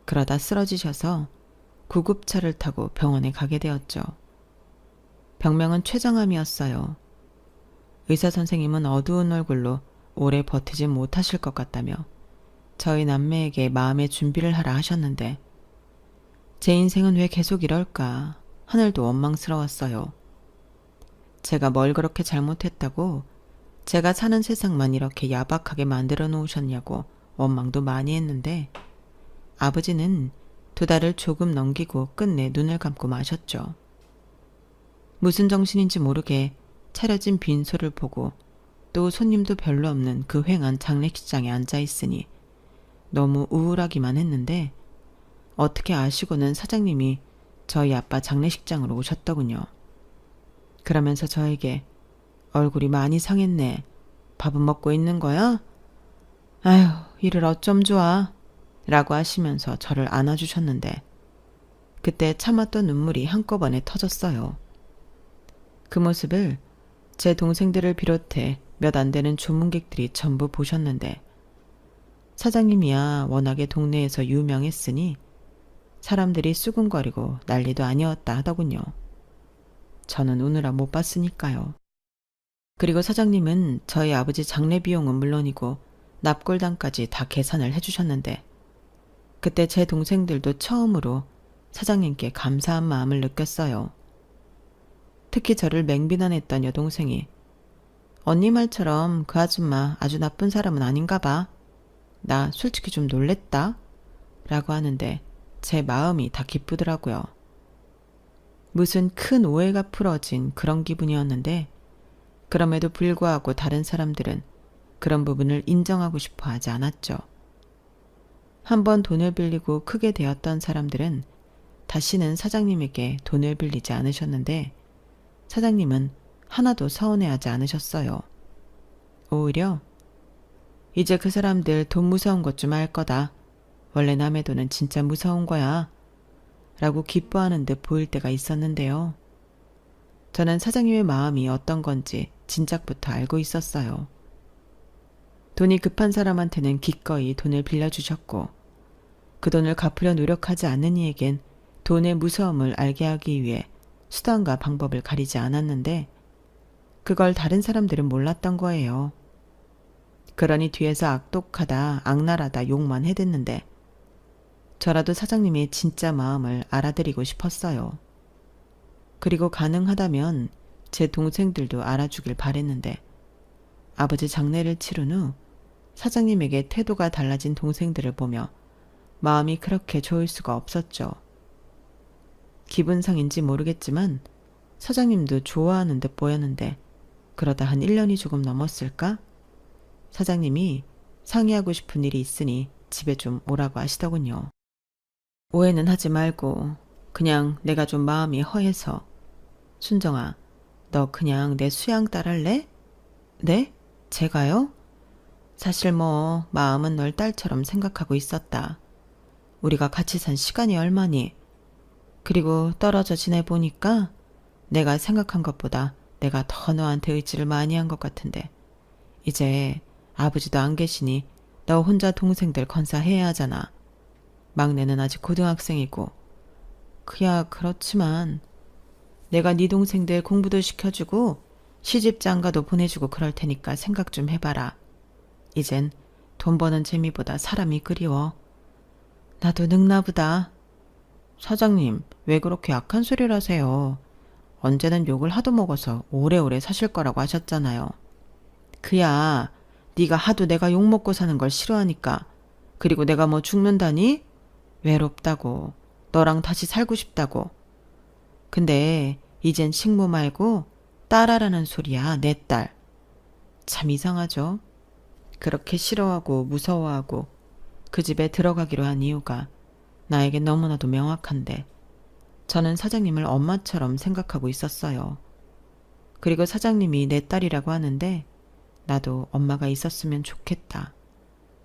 그러다 쓰러지셔서 구급차를 타고 병원에 가게 되었죠. 병명은 췌장암이었어요. 의사 선생님은 어두운 얼굴로 오래 버티지 못하실 것 같다며 저희 남매에게 마음의 준비를 하라 하셨는데 제 인생은 왜 계속 이럴까 하늘도 원망스러웠어요. 제가 뭘 그렇게 잘못했다고 제가 사는 세상만 이렇게 야박하게 만들어 놓으셨냐고 원망도 많이 했는데 아버지는 2달을 조금 넘기고 끝내 눈을 감고 마셨죠. 무슨 정신인지 모르게 차려진 빈소를 보고 또 손님도 별로 없는 그 휑한 장례식장에 앉아있으니 너무 우울하기만 했는데 어떻게 아시고는 사장님이 저희 아빠 장례식장으로 오셨더군요. 그러면서 저에게 얼굴이 많이 상했네. 밥은 먹고 있는 거야? 아휴, 이를 어쩜 좋아. 라고 하시면서 저를 안아주셨는데 그때 참았던 눈물이 한꺼번에 터졌어요. 그 모습을 제 동생들을 비롯해 몇 안 되는 조문객들이 전부 보셨는데 사장님이야 워낙에 동네에서 유명했으니 사람들이 수군거리고 난리도 아니었다 하더군요. 저는 우느라 못 봤으니까요. 그리고 사장님은 저희 아버지 장례 비용은 물론이고 납골당까지 다 계산을 해주셨는데 그때 제 동생들도 처음으로 사장님께 감사한 마음을 느꼈어요. 특히 저를 맹비난했던 여동생이 언니 말처럼 그 아줌마 아주 나쁜 사람은 아닌가 봐. 나 솔직히 좀 놀랬다. 라고 하는데 제 마음이 다 기쁘더라고요. 무슨 큰 오해가 풀어진 그런 기분이었는데 그럼에도 불구하고 다른 사람들은 그런 부분을 인정하고 싶어 하지 않았죠. 한번 돈을 빌리고 크게 되었던 사람들은 다시는 사장님에게 돈을 빌리지 않으셨는데 사장님은 하나도 서운해하지 않으셨어요. 오히려 이제 그 사람들 돈 무서운 것 좀 알 거다. 원래 남의 돈은 진짜 무서운 거야. 라고 기뻐하는 듯 보일 때가 있었는데요. 저는 사장님의 마음이 어떤 건지 진작부터 알고 있었어요. 돈이 급한 사람한테는 기꺼이 돈을 빌려주셨고 그 돈을 갚으려 노력하지 않는 이에겐 돈의 무서움을 알게 하기 위해 수단과 방법을 가리지 않았는데 그걸 다른 사람들은 몰랐던 거예요. 그러니 뒤에서 악독하다, 악랄하다 욕만 해댔는데 저라도 사장님의 진짜 마음을 알아드리고 싶었어요. 그리고 가능하다면 제 동생들도 알아주길 바랬는데 아버지 장례를 치른 후 사장님에게 태도가 달라진 동생들을 보며 마음이 그렇게 좋을 수가 없었죠. 기분상인지 모르겠지만 사장님도 좋아하는 듯 보였는데 그러다 한 1년이 조금 넘었을까? 사장님이 상의하고 싶은 일이 있으니 집에 좀 오라고 하시더군요. 오해는 하지 말고 그냥 내가 좀 마음이 허해서. 순정아, 너 그냥 내 수양 딸할래? 네? 제가요? 사실 뭐 마음은 널 딸처럼 생각하고 있었다. 우리가 같이 산 시간이 얼마니? 그리고 떨어져 지내보니까 내가 생각한 것보다 내가 더 너한테 의지를 많이 한 것 같은데 이제 아버지도 안 계시니 너 혼자 동생들 건사해야 하잖아. 막내는 아직 고등학생이고 그야 그렇지만 내가 네 동생들 공부도 시켜주고 시집 장가도 보내주고 그럴 테니까 생각 좀 해봐라. 이젠 돈 버는 재미보다 사람이 그리워. 나도 늙나 보다. 사장님, 왜 그렇게 약한 소리를 하세요? 언제는 욕을 하도 먹어서 오래오래 사실 거라고 하셨잖아요. 그야 네가 하도 내가 욕먹고 사는 걸 싫어하니까. 그리고 내가 뭐 죽는다니? 외롭다고. 너랑 다시 살고 싶다고. 근데 이젠 식모 말고 딸아라는 소리야, 내 딸. 참 이상하죠? 그렇게 싫어하고 무서워하고 그 집에 들어가기로 한 이유가 나에게 너무나도 명확한데 저는 사장님을 엄마처럼 생각하고 있었어요. 그리고 사장님이 내 딸이라고 하는데 나도 엄마가 있었으면 좋겠다.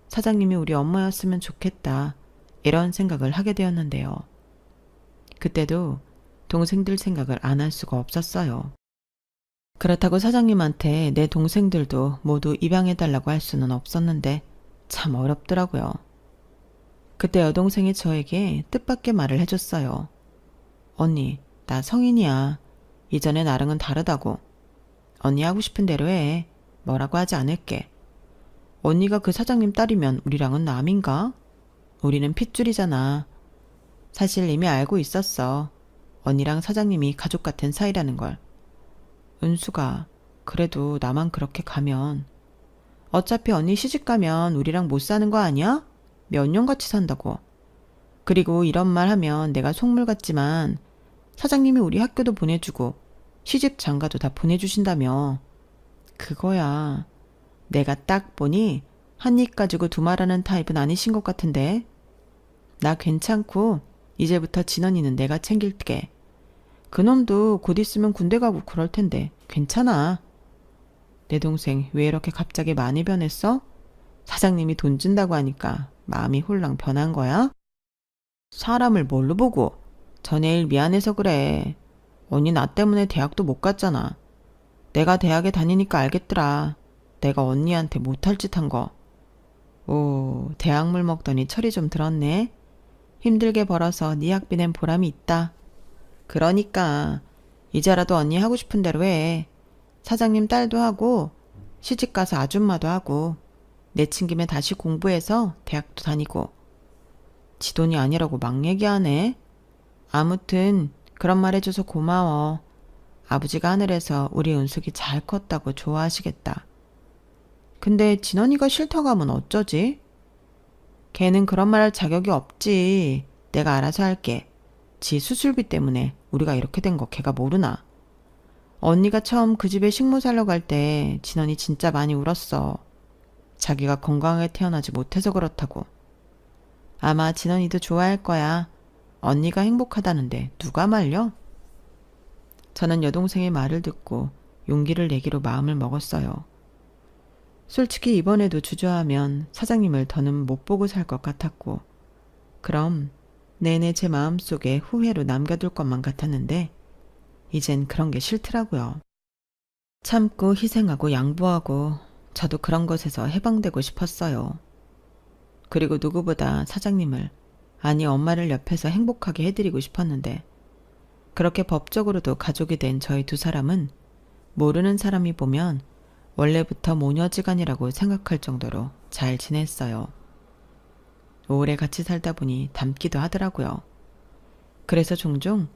사장님이 우리 엄마였으면 좋겠다. 이런 생각을 하게 되었는데요. 그때도 동생들 생각을 안 할 수가 없었어요. 그렇다고 사장님한테 내 동생들도 모두 입양해달라고 할 수는 없었는데 참 어렵더라고요. 그때 여동생이 저에게 뜻밖의 말을 해줬어요. 언니, 나 성인이야. 이전에 나랑은 다르다고. 언니 하고 싶은 대로 해. 뭐라고 하지 않을게. 언니가 그 사장님 딸이면 우리랑은 남인가? 우리는 핏줄이잖아. 사실 이미 알고 있었어. 언니랑 사장님이 가족 같은 사이라는 걸. 은수가 그래도 나만 그렇게 가면 어차피 언니 시집가면 우리랑 못 사는 거 아니야? 몇 년 같이 산다고. 그리고 이런 말 하면 내가 속물 같지만 사장님이 우리 학교도 보내주고 시집 장가도 다 보내주신다며. 그거야. 내가 딱 보니 한 입 가지고 두 말하는 타입은 아니신 것 같은데. 나 괜찮고 이제부터 진원이는 내가 챙길게. 그놈도 곧 있으면 군대 가고 그럴 텐데 괜찮아. 내 동생 왜 이렇게 갑자기 많이 변했어? 사장님이 돈 준다고 하니까 마음이 홀랑 변한 거야? 사람을 뭘로 보고? 전에 일 미안해서 그래. 언니 나 때문에 대학도 못 갔잖아. 내가 대학에 다니니까 알겠더라. 내가 언니한테 못할 짓 한 거. 오, 대학물 먹더니 철이 좀 들었네. 힘들게 벌어서 네 학비 낸 보람이 있다. 그러니까 이제라도 언니 하고 싶은 대로 해. 사장님 딸도 하고 시집가서 아줌마도 하고 내친 김에 다시 공부해서 대학도 다니고. 지 돈이 아니라고 막 얘기하네. 아무튼 그런 말 해줘서 고마워. 아버지가 하늘에서 우리 은숙이 잘 컸다고 좋아하시겠다. 근데 진원이가 싫다고 하면 어쩌지? 걔는 그런 말 할 자격이 없지. 내가 알아서 할게. 지 수술비 때문에 우리가 이렇게 된 거 걔가 모르나. 언니가 처음 그 집에 식모 살러 갈 때 진원이 진짜 많이 울었어. 자기가 건강하게 태어나지 못해서 그렇다고. 아마 진원이도 좋아할 거야. 언니가 행복하다는데 누가 말려? 저는 여동생의 말을 듣고 용기를 내기로 마음을 먹었어요. 솔직히 이번에도 주저하면 사장님을 더는 못 보고 살 것 같았고 그럼 내내 제 마음속에 후회로 남겨둘 것만 같았는데 이젠 그런 게 싫더라고요. 참고 희생하고 양보하고 저도 그런 것에서 해방되고 싶었어요. 그리고 누구보다 사장님을, 아니 엄마를 옆에서 행복하게 해드리고 싶었는데 그렇게 법적으로도 가족이 된 저희 두 사람은 모르는 사람이 보면 원래부터 모녀지간이라고 생각할 정도로 잘 지냈어요. 오래 같이 살다 보니 닮기도 하더라고요. 그래서 종종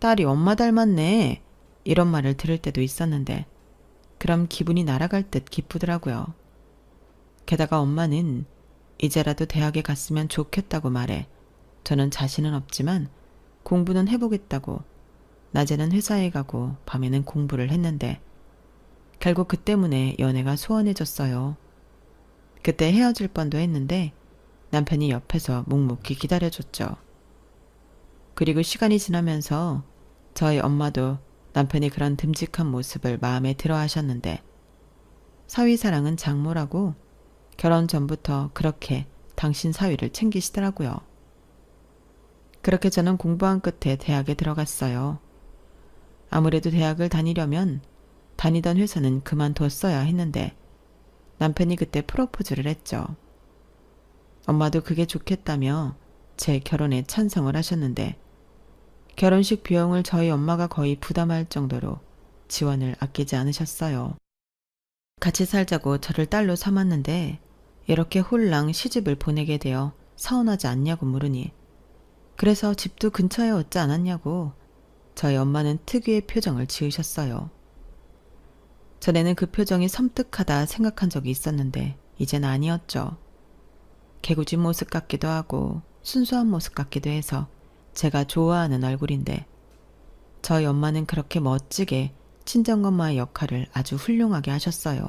딸이 엄마 닮았네 이런 말을 들을 때도 있었는데 그럼 기분이 날아갈 듯 기쁘더라고요. 게다가 엄마는 이제라도 대학에 갔으면 좋겠다고 말해 저는 자신은 없지만 공부는 해보겠다고 낮에는 회사에 가고 밤에는 공부를 했는데 결국 그 때문에 연애가 소원해졌어요. 그때 헤어질 뻔도 했는데 남편이 옆에서 묵묵히 기다려줬죠. 그리고 시간이 지나면서 저희 엄마도 남편이 그런 듬직한 모습을 마음에 들어 하셨는데 사위사랑은 장모라고 결혼 전부터 그렇게 당신 사위를 챙기시더라고요. 그렇게 저는 공부한 끝에 대학에 들어갔어요. 아무래도 대학을 다니려면 다니던 회사는 그만뒀어야 했는데 남편이 그때 프로포즈를 했죠. 엄마도 그게 좋겠다며 제 결혼에 찬성을 하셨는데 결혼식 비용을 저희 엄마가 거의 부담할 정도로 지원을 아끼지 않으셨어요. 같이 살자고 저를 딸로 삼았는데 이렇게 홀랑 시집을 보내게 되어 서운하지 않냐고 물으니 그래서 집도 근처에 얻지 않았냐고 저희 엄마는 특유의 표정을 지으셨어요. 전에는 그 표정이 섬뜩하다 생각한 적이 있었는데 이젠 아니었죠. 개구진 모습 같기도 하고 순수한 모습 같기도 해서 제가 좋아하는 얼굴인데 저희 엄마는 그렇게 멋지게 친정엄마의 역할을 아주 훌륭하게 하셨어요.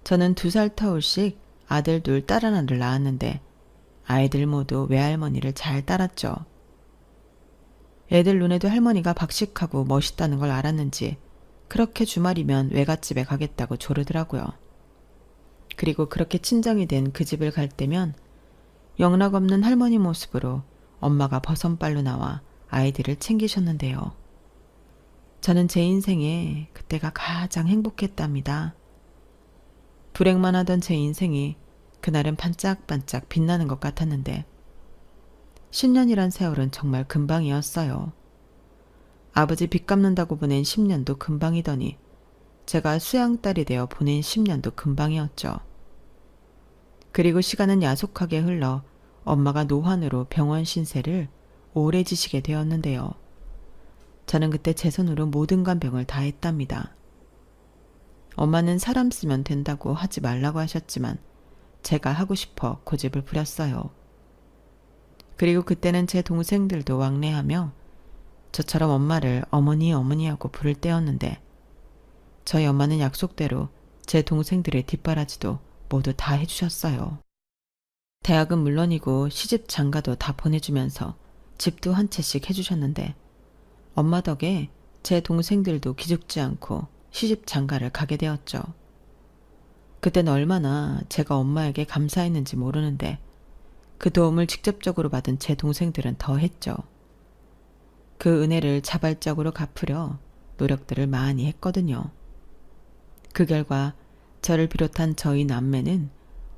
저는 2살 터울씩 아들 둘, 딸 하나를 낳았는데 아이들 모두 외할머니를 잘 따랐죠. 애들 눈에도 할머니가 박식하고 멋있다는 걸 알았는지 그렇게 주말이면 외갓집에 가겠다고 조르더라고요. 그리고 그렇게 친정이 된 그 집을 갈 때면 영락없는 할머니 모습으로 엄마가 버선발로 나와 아이들을 챙기셨는데요. 저는 제 인생에 그때가 가장 행복했답니다. 불행만 하던 제 인생이 그날은 반짝반짝 빛나는 것 같았는데 10년이란 세월은 정말 금방이었어요. 아버지 빚 갚는다고 보낸 10년도 금방이더니 제가 수양딸이 되어 보낸 10년도 금방이었죠. 그리고 시간은 야속하게 흘러 엄마가 노환으로 병원 신세를 오래 지시게 되었는데요. 저는 그때 제 손으로 모든 간병을 다 했답니다. 엄마는 사람 쓰면 된다고 하지 말라고 하셨지만 제가 하고 싶어 고집을 부렸어요. 그리고 그때는 제 동생들도 왕래하며 저처럼 엄마를 어머니 어머니하고 부를 때였는데 저희 엄마는 약속대로 제 동생들의 뒷바라지도 모두 다 해주셨어요. 대학은 물론이고 시집 장가도 다 보내주면서 집도 한 채씩 해주셨는데 엄마 덕에 제 동생들도 기죽지 않고 시집 장가를 가게 되었죠. 그땐 얼마나 제가 엄마에게 감사했는지 모르는데 그 도움을 직접적으로 받은 제 동생들은 더 했죠. 그 은혜를 자발적으로 갚으려 노력들을 많이 했거든요. 그 결과 저를 비롯한 저희 남매는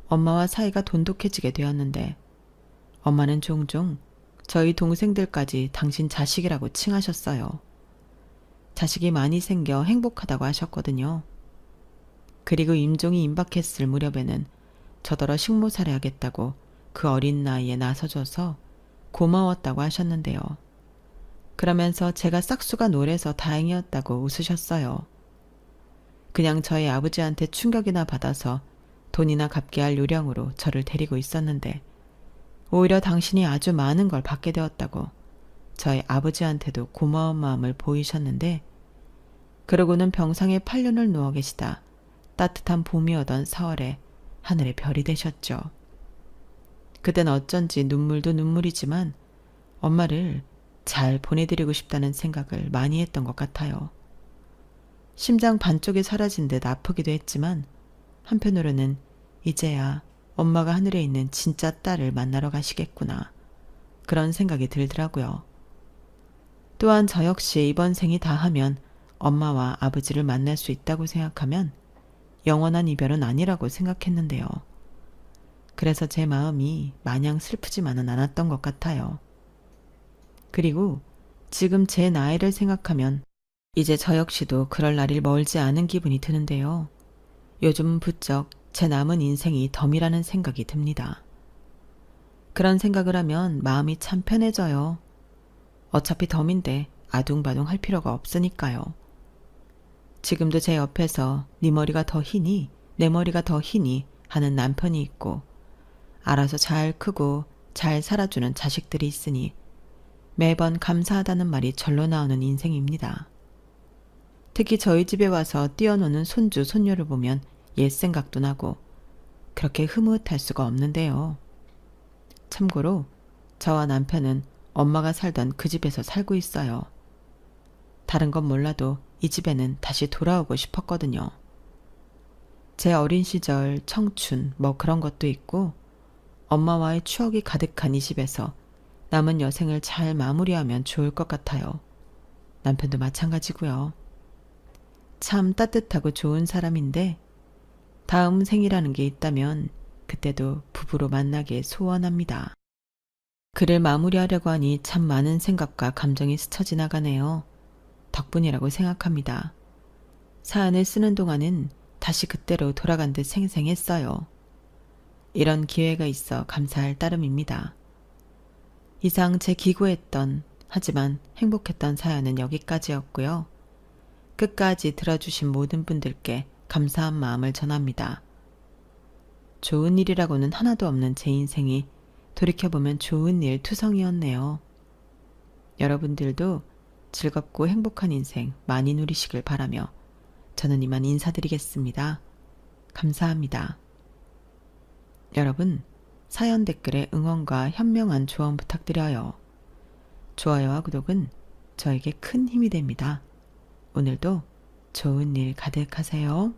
엄마와 사이가 돈독해지게 되었는데 엄마는 종종 저희 동생들까지 당신 자식이라고 칭하셨어요. 자식이 많이 생겨 행복하다고 하셨거든요. 그리고 임종이 임박했을 무렵에는 저더러 식모살해하겠다고 그 어린 나이에 나서줘서 고마웠다고 하셨는데요. 그러면서 제가 싹수가 노래서 다행이었다고 웃으셨어요. 그냥 저희 아버지한테 충격이나 받아서 돈이나 갚게 할 요량으로 저를 데리고 있었는데 오히려 당신이 아주 많은 걸 받게 되었다고 저희 아버지한테도 고마운 마음을 보이셨는데 그러고는 병상에 8년을 누워 계시다 따뜻한 봄이 오던 4월에 하늘의 별이 되셨죠. 그땐 어쩐지 눈물도 눈물이지만 엄마를 잘 보내드리고 싶다는 생각을 많이 했던 것 같아요. 심장 반쪽이 사라진 듯 아프기도 했지만 한편으로는 이제야 엄마가 하늘에 있는 진짜 딸을 만나러 가시겠구나 그런 생각이 들더라고요. 또한 저 역시 이번 생이 다하면 엄마와 아버지를 만날 수 있다고 생각하면 영원한 이별은 아니라고 생각했는데요. 그래서 제 마음이 마냥 슬프지만은 않았던 것 같아요. 그리고 지금 제 나이를 생각하면 이제 저 역시도 그럴 날이 멀지 않은 기분이 드는데요. 요즘 부쩍 제 남은 인생이 덤이라는 생각이 듭니다. 그런 생각을 하면 마음이 참 편해져요. 어차피 덤인데 아둥바둥 할 필요가 없으니까요. 지금도 제 옆에서 네 머리가 더 희니 내 머리가 더 희니 하는 남편이 있고 알아서 잘 크고 잘 살아주는 자식들이 있으니 매번 감사하다는 말이 절로 나오는 인생입니다. 특히 저희 집에 와서 뛰어노는 손주 손녀를 보면 옛 생각도 나고 그렇게 흐뭇할 수가 없는데요. 참고로 저와 남편은 엄마가 살던 그 집에서 살고 있어요. 다른 건 몰라도 이 집에는 다시 돌아오고 싶었거든요. 제 어린 시절, 청춘 뭐 그런 것도 있고 엄마와의 추억이 가득한 이 집에서 남은 여생을 잘 마무리하면 좋을 것 같아요. 남편도 마찬가지고요. 참 따뜻하고 좋은 사람인데 다음 생이라는 게 있다면 그때도 부부로 만나길 소원합니다. 글을 마무리하려고 하니 참 많은 생각과 감정이 스쳐 지나가네요. 덕분이라고 생각합니다. 사연을 쓰는 동안은 다시 그때로 돌아간 듯 생생했어요. 이런 기회가 있어 감사할 따름입니다. 이상 제 기고했던 하지만 행복했던 사연은 여기까지였고요. 끝까지 들어주신 모든 분들께 감사한 마음을 전합니다. 좋은 일이라고는 하나도 없는 제 인생이 돌이켜보면 좋은 일 투성이었네요. 여러분들도 즐겁고 행복한 인생 많이 누리시길 바라며 저는 이만 인사드리겠습니다. 감사합니다. 여러분, 사연 댓글에 응원과 현명한 조언 부탁드려요. 좋아요와 구독은 저에게 큰 힘이 됩니다. 오늘도 좋은 일 가득하세요.